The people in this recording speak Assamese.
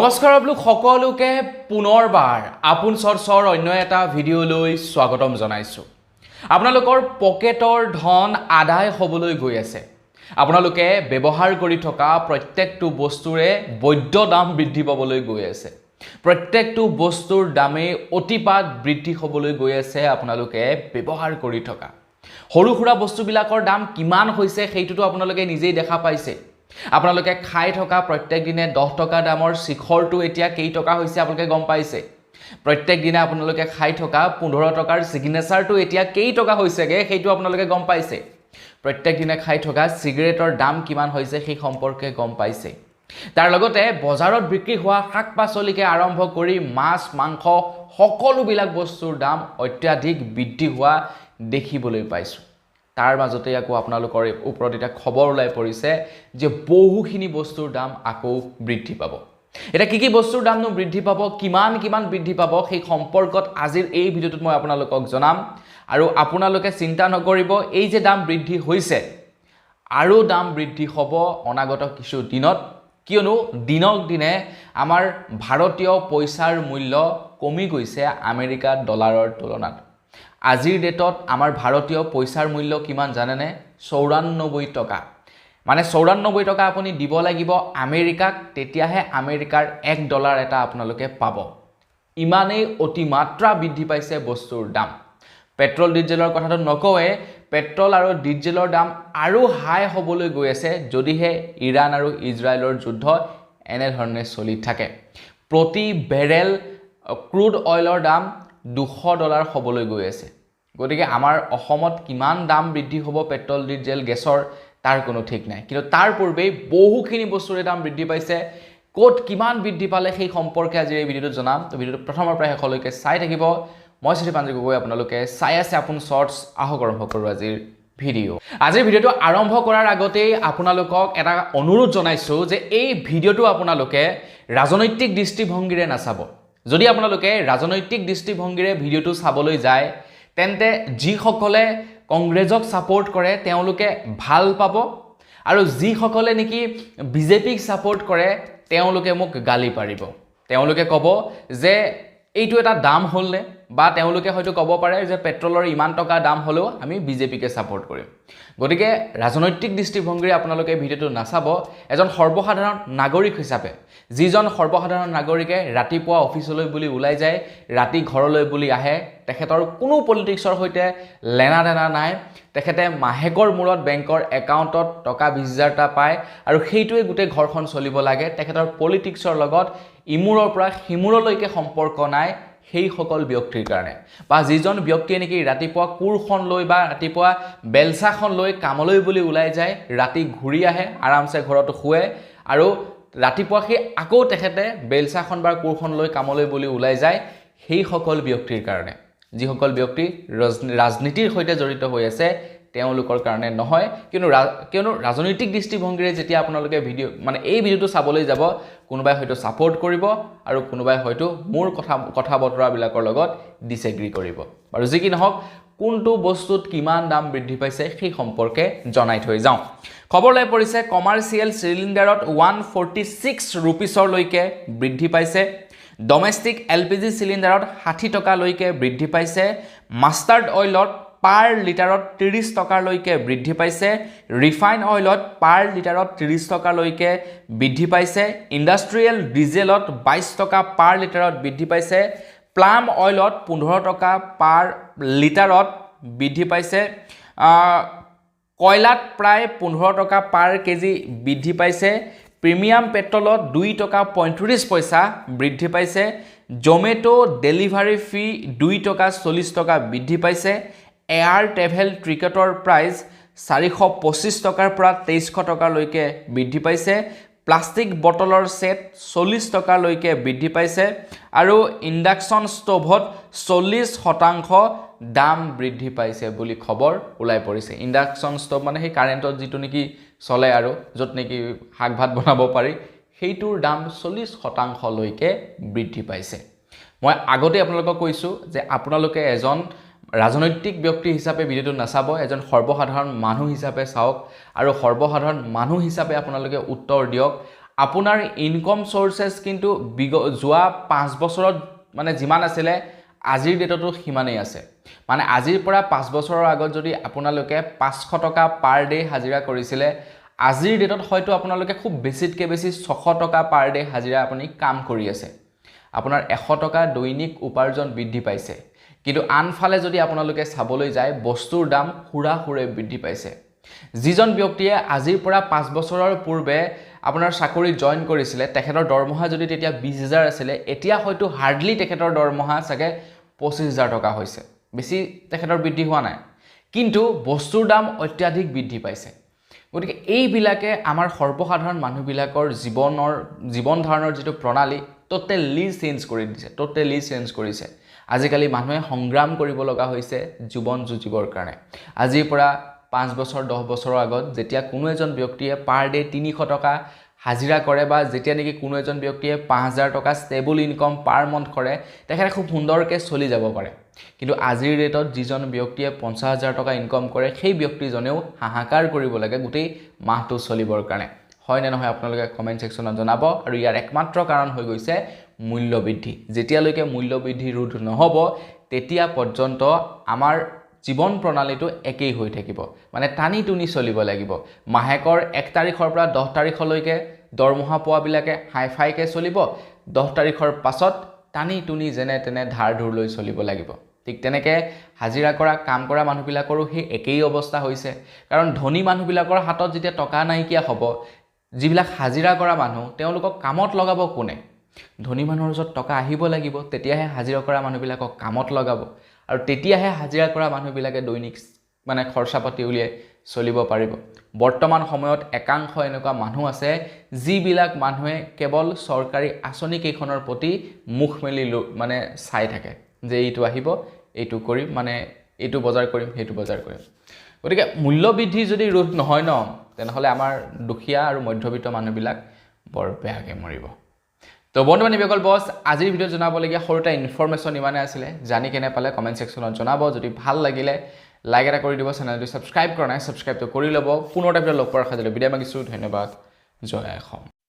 নমস্কাৰ আপোনালোক সকলোকে পুনৰবাৰ আপোন চৰ্চৰ অন্য এটা ভিডিঅ'লৈ স্বাগতম জনাইছোঁ। আপোনালোকৰ পকেটৰ ধন আদায় হ'বলৈ গৈ আছে। আপোনালোকে ব্যৱহাৰ কৰি থকা প্ৰত্যেকটো বস্তুৰে বৈধ দাম বৃদ্ধি পাবলৈ গৈ আছে। প্ৰত্যেকটো বস্তুৰ দামে অতিপাত বৃদ্ধি হ'বলৈ গৈ আছে। আপোনালোকে ব্যৱহাৰ কৰি থকা সৰু সুৰা বস্তুবিলাকৰ দাম কিমান হৈছে সেইটোতো আপোনালোকে নিজেই দেখা পাইছে। আপোনালোকে খাই থকা প্ৰত্যেক দিনে 10 টকা দামৰ শিখৰটো এতিয়া কেই টকা হৈছে আপোনালোকে গম পাইছে। প্ৰত্যেক দিনে আপোনালোকে খাই থকা 15 টকাৰ সিগনেচাৰটো এতিয়া কেই টকা হৈছেগে সেইটো আপোনালোকে গম পাইছে। প্ৰত্যেক দিনে খাই থকা সিগাৰেটৰ দাম কিমান হৈছে সেই সম্পৰ্কে গম পাইছে। তাৰ লগতে বজাৰত বিক্ৰী হোৱা শাক-পাচলিকে আৰম্ভ কৰি মাছ মাংস সকলোবিলাক বস্তুৰ দাম অত্যাধিক বৃদ্ধি হোৱা দেখিবলৈ পাইছোঁ। তাৰ মাজতে আকৌ আপোনালোকৰ ওপৰত এটা খবৰ ওলাই পৰিছে যে বহুখিনি বস্তুৰ দাম আকৌ বৃদ্ধি পাব। এটা কি বস্তুৰ দামনো বৃদ্ধি পাব, কিমান বৃদ্ধি পাব সেই সম্পৰ্কত আজিৰ এই ভিডিঅ'টোত মই আপোনালোকক জনাম। আৰু আপোনালোকে চিন্তা নকৰিব, এই যে দাম বৃদ্ধি হৈছে আৰু দাম বৃদ্ধি হ'ব অনাগত কিছু দিনত, কিয়নো দিনক দিনে আমাৰ ভাৰতীয় পইচাৰ মূল্য কমি গৈছে আমেৰিকা ডলাৰৰ তুলনাত। আজিৰ ডেটত আমাৰ ভাৰতীয় পইচাৰ মূল্য কিমান জানেনে? 94 টকা। মানে 94 টকা আপুনি দিব লাগিব আমেৰিকাক, তেতিয়াহে আমেৰিকাৰ $1 এটা আপোনালোকে পাব। ইমানেই অতিমাত্ৰা বৃদ্ধি পাইছে বস্তুৰ দাম। পেট্ৰল ডিজেলৰ কথাটো নকওঁৱে, পেট্ৰল আৰু ডিজেলৰ দাম আৰু হাই হ'বলৈ গৈ আছে যদিহে ইৰাণ আৰু ইজৰাইলৰ যুদ্ধ এনেধৰণে চলি থাকে। প্ৰতি বেৰেল ক্ৰুড অইলৰ দাম $200 হ'বলৈ গৈ আছে। গতিকে আমাৰ অসমত কিমান দাম বৃদ্ধি হ'ব পেট্ৰল ডিজেল গেছৰ তাৰ কোনো ঠিক নাই। কিন্তু তাৰ পূৰ্বেই বহুখিনি বস্তুৰে দাম বৃদ্ধি পাইছে। ক'ত কিমান বৃদ্ধি পালে সেই সম্পৰ্কে আজিৰ এই ভিডিঅ'টোত জনাম। তো ভিডিঅ'টো প্ৰথমৰ পৰা শেষলৈকে চাই থাকিব। মই চিত্ৰপাঞ্জি গগৈ, আপোনালোকে চাই আছে আপোন শ্বৰ্টছ। আহক আৰম্ভ কৰোঁ আজিৰ ভিডিঅ'। আজিৰ ভিডিঅ'টো আৰম্ভ কৰাৰ আগতেই আপোনালোকক এটা অনুৰোধ জনাইছোঁ যে এই ভিডিঅ'টো আপোনালোকে ৰাজনৈতিক দৃষ্টিভংগীৰে নাচাব। যদি আপোনালোকে ৰাজনৈতিক দৃষ্টিভংগীৰে ভিডিঅ'টো চাবলৈ যায় তেন্তে যিসকলে কংগ্ৰেছক ছাপোৰ্ট কৰে তেওঁলোকে ভাল পাব, আৰু যিসকলে নেকি বিজেপিক ছাপোৰ্ট কৰে তেওঁলোকে মোক গালি পাৰিব। তেওঁলোকে ক'ব যে এইটো এটা দাম হ'লনে, বা তেওঁলোকে হয়তো ক'ব পাৰে যে পেট্ৰলৰ ইমান টকা দাম হ'লেও আমি বিজেপিকে ছাপোৰ্ট কৰিম। গতিকে ৰাজনৈতিক দৃষ্টিভংগীৰে আপোনালোকে ভিডিঅ'টো নাচাব। এজন সৰ্বসাধাৰণ নাগৰিক হিচাপে, যিজন সৰ্বসাধাৰণ নাগৰিকে ৰাতিপুৱা অফিচলৈ বুলি ওলাই যায়, ৰাতি ঘৰলৈ বুলি আহে, তেখেতৰ কোনো পলিটিক্সৰ সৈতে লেনা দেনা নাই। তেখেতে মাহেকৰ মূৰত বেংকৰ একাউণ্টত টকা 20,000 টা পায় আৰু সেইটোৱে গোটেই ঘৰখন চলিব লাগে। তেখেতৰ পলিটিক্সৰ লগত ইমূৰৰ পৰা সিমূৰলৈকে সম্পৰ্ক নাই সেইসকল ব্যক্তিৰ কাৰণে। বা যিজন ব্যক্তিয়ে নেকি ৰাতিপুৱা কোৰখন লৈ বা ৰাতিপুৱা বেলচাখন লৈ কামলৈ বুলি ওলাই যায়, ৰাতি ঘূৰি আহে, আৰামছে ঘৰত শুৱে, আৰু ৰাতিপুৱা সেই আকৌ তেখেতে বেলচাখন বা কোৰখন লৈ কামলৈ বুলি ওলাই যায়, সেইসকল ব্যক্তিৰ কাৰণে। যিসকল ব্যক্তি ৰাজনীতিৰ সৈতে জড়িত হৈ আছে তেওঁলোকৰ কাৰণে নহয়। কিয়নো ৰাজনৈতিক দৃষ্টিভংগীৰে যেতিয়া আপোনালোকে এই ভিডিঅ'টো চাবলৈ যাব, কোনোবাই হয়তো ছাপোৰ্ট কৰিব আৰু কোনোবাই হয়তো মোৰ কথা বতৰাবিলাকৰ লগত ডিছএগ্ৰী কৰিব। আৰু যি কি নহওক, কোনটো বস্তুত কিমান দাম বৃদ্ধি পাইছে সেই সম্পৰ্কে জনাই থৈ যাওঁ। খবৰ লৈ পৰিছে কমাৰ্চিয়েল চিলিণ্ডাৰত 146 ৰুপিছলৈকে বৃদ্ধি পাইছে। ডমেষ্টিক LPG চিলিণ্ডাৰত 60 টকালৈকে বৃদ্ধি পাইছে। মাষ্টাৰ্ড অইলত পাৰ লিটাৰত 30 টকালৈকে বৃদ্ধি পাইছে। ৰিফাইন অইলত পাৰ লিটাৰত 30 টকালৈকে বৃদ্ধি পাইছে। ইণ্ডাষ্ট্ৰিয়েল ডিজেলত 22 টকা পাৰ লিটাৰত বৃদ্ধি পাইছে। প্লাম অইলত 15 টকা পাৰ লিটাৰত বৃদ্ধি পাইছে। কয়লাত প্ৰায় 15 টকা পাৰ কেজি বৃদ্ধি পাইছে। প্ৰিমিয়াম পেট্ৰলত 2 টকা 35 পইচা বৃদ্ধি পাইছে। জমেটো ডেলিভাৰী ফি 2 টকা 40 টকা বৃদ্ধি পাইছে। এয়াৰ ট্ৰেভেল টিকটৰ প্ৰাইচ 425 টকাৰ পৰা 2300 টকালৈকে বৃদ্ধি পাইছে। প্লাষ্টিক বটলৰ ছেট 40 টকালৈকে বৃদ্ধি পাইছে। আৰু ইণ্ডাকশ্যন ষ্ট'ভত 40% দাম বৃদ্ধি পাইছে বুলি খবৰ ওলাই পৰিছে। ইণ্ডাকশ্যন ষ্ট'ভ মানে সেই কাৰেণ্টত যিটো নেকি চলে আৰু য'ত নেকি শাক ভাত বনাব পাৰি, সেইটোৰ দাম 40%লৈকে বৃদ্ধি পাইছে। মই আগতে আপোনালোকক কৈছোঁ যে আপোনালোকে এজন ৰাজনৈতিক ব্যক্তি হিচাপে ভিডিঅ'টো নাচাব, এজন সৰ্বসাধাৰণ মানুহ হিচাপে চাওক, আৰু সৰ্বসাধাৰণ মানুহ হিচাপে আপোনালোকে উত্তৰ দিয়ক। আপোনাৰ ইনকম চ'ৰ্চেছ কিন্তু যোৱা 5 বছৰত মানে যিমান আছিলে আজিৰ ডেটতো সিমানেই আছে মানে আজিৰ পৰা 5 বছৰৰ আগত যদি আপোনালোকে 500 টকা পাৰ ডে হাজিৰা কৰিছিলে আজিৰ ডেটত হয়তো আপোনালোকে খুব বেছিতকৈ বেছি 600 টকা পাৰ ডে হাজিৰা আপুনি কাম কৰি আছে আপোনাৰ 100 টকা দৈনিক উপাৰ্জন বৃদ্ধি পাইছে কিন্তু আনফালে যদি আপোনালোকে চাবলৈ যায় বস্তুৰ দাম হুৰাহুৰে বৃদ্ধি পাইছে যিজন ব্যক্তিয়ে আজিৰ পৰা 5 বছৰৰ পূৰ্বে আপোনাৰ চাকৰি জয়েন কৰিছিলে তেখেতৰ দৰমহা যদি তেতিয়া 20000 আছিল এতিয়া হয়তো হাৰ্ডলি তেখেতৰ দৰমহা চাগে 25000 টকা হৈছে বেছি তেখেতৰ বৃদ্ধি হোৱা নাই কিন্তু বস্তুৰ দাম অত্যাধিক বৃদ্ধি পাইছে গতিকে এইবিলাকে আমাৰ সৰ্বসাধাৰণ মানুহবিলাকৰ জীৱন ধাৰণৰ যেটো প্ৰণালী টোটেলি চেঞ্জ কৰি দিছে টোটেলি চেঞ্জ কৰিছে আজিকালি মানুহে সংগ্ৰাম কৰিব লগা হৈছে জীৱন যুঁজিবৰ কাৰণে আজিৰ পৰা 5 বছৰ 10 বছৰৰ আগত যেতিয়া কোনো এজন ব্যক্তিয়ে পাৰ ডে 300 টকা হাজিৰা কৰে বা যেতিয়া নেকি কোনো এজন ব্যক্তিয়ে 5000 টকা ষ্টেবল ইনকম পাৰ মন্থ কৰে তেখেতে খুব সুন্দৰকৈ চলি যাব পাৰে কিন্তু আজিৰ ৰেটত যিজন ব্যক্তিয়ে 50000 টকা ইনকম কৰে সেই ব্যক্তিজনেও হাহাকাৰ কৰিব লাগে গোটেই মাহটো চলিবৰ কাৰণে হয় নে নহয় আপোনালোকে কমেন্ট সেকশনত জনাব আৰু ইয়াৰ একমাত্ৰ কাৰণ হৈ গৈছে মূল্য বৃদ্ধি যেতিয়ালৈকে মূল্য বৃদ্ধি ৰোধ নহব তেতিয়া পৰ্যন্ত আমাৰ জীৱন প্ৰণালীটো একেই হৈ থাকিব মানে টানি টুনি চলিব লাগিব মাহেকৰ 1 তাৰিখৰ পৰা 10 তাৰিখলৈকে দৰমহা পোৱাবিলাকে হাইফাইকে চলিব 10 তাৰিখৰ পাছত টানি টুনি যেনে তেনে ধাৰ ধুৰ লৈ চলিব লাগিব ঠিক তেনেকে হাজিৰা কৰা কাম কৰা মানুহবিলাকৰো সেই একেই অৱস্থা হৈছে কাৰণ ধনী মানুহবিলাকৰ হাতত যেতিয়া টকা নাইকিয়া হ'ব যিবিলাক হাজিৰা কৰা মানুহ তেওঁলোকক কামত লগাব কোনে ধনী মানুহৰ ওচৰত টকা আহিব লাগিব তেতিয়াহে হাজিৰা কৰা মানুহবিলাকক কামত লগাব আৰু তেতিয়াহে হাজিৰা কৰা মানুহবিলাকে দৈনিক মানে খৰচা পাতি উলিয়াই চলিব পাৰিব বৰ্তমান সময়ত একাংশ এনেকুৱা মানুহ আছে যিবিলাক মানুহে কেৱল চৰকাৰী আঁচনি কেইখনৰ প্ৰতি মুখ মেলি মানে চাই থাকে যে এইটো আহিব এইটো কৰিম মানে এইটো বজাৰ কৰিম সেইটো বজাৰ কৰিম গতিকে মূল্য বৃদ্ধি যদি ৰোধ নহয় ন তেনেহলে আমাৰ দুখীয়া আৰু মধ্যবিত্ত মানুহবিলাক বৰ বেয়াকৈ মৰিব তো বন্ধু বান্ধৱীসকল বস আজিৰ ভিডিঅ' জনাবলগীয়া সৰুটা ইনফৰমেশ্যন ইমানে আছিলে জানি কেনে পালে কমেন্ট সেকশনত জনাব যদি ভাল লাগিলে লাইক এটা কৰি দিব চেনেলটো সাবস্ক্ৰাইব কৰা নাই সাবস্ক্ৰাইবটো কৰি ল'ব পুনৰ এটা ভিডিঅ' লগ পোৱাৰ আশা জনাই বিদায় মাগিছোঁ ধন্যবাদ জয় অসম